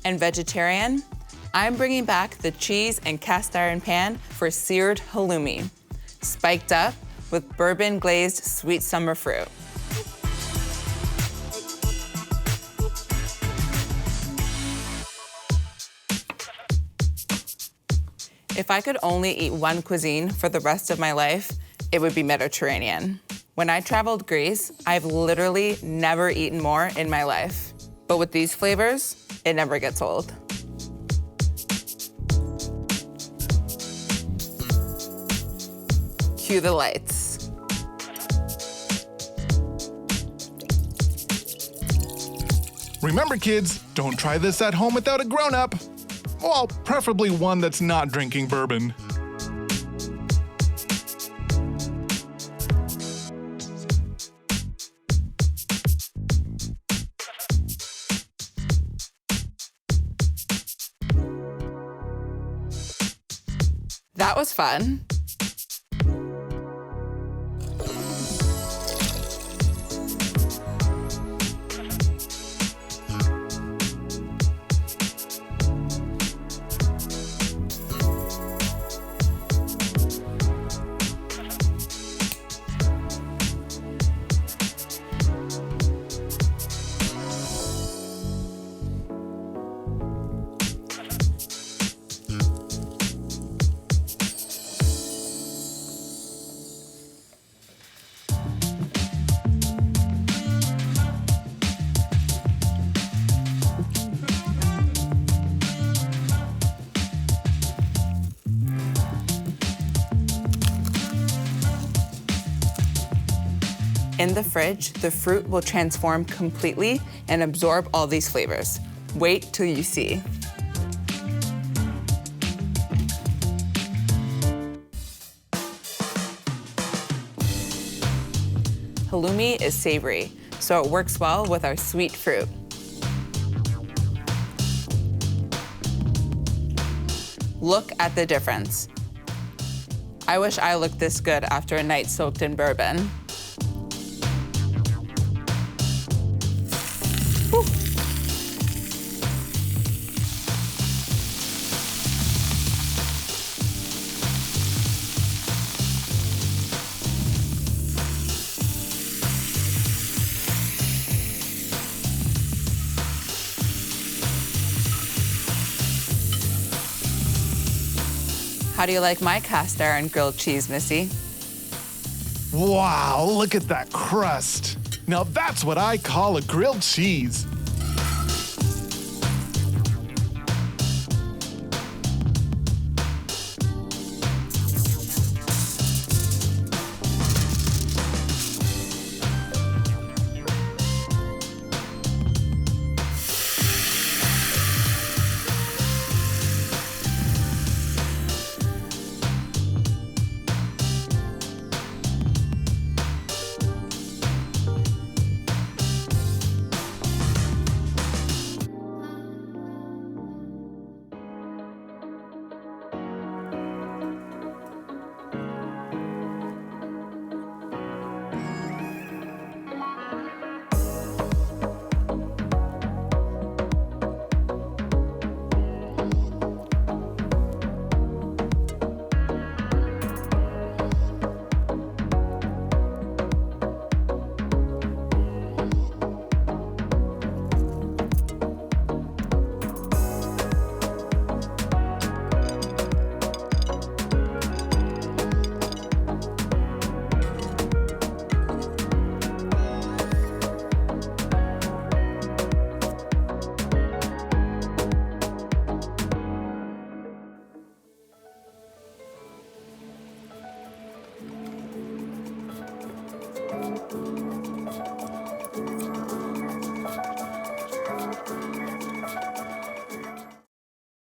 and vegetarian, I'm bringing back the cheese and cast iron pan for seared halloumi, spiked up with bourbon glazed sweet summer fruit. If I could only eat one cuisine for the rest of my life, it would be Mediterranean. When I traveled Greece, I've literally never eaten more in my life. But with these flavors, it never gets old. Cue the lights. Remember, kids, don't try this at home without a grown-up. Well, preferably one that's not drinking bourbon. That was fun. In the fridge, the fruit will transform completely and absorb all these flavors. Wait till you see. Halloumi is savory, so it works well with our sweet fruit. Look at the difference. I wish I looked this good after a night soaked in bourbon. How do you like my cast iron grilled cheese, Missy? Wow, look at that crust. Now that's what I call a grilled cheese.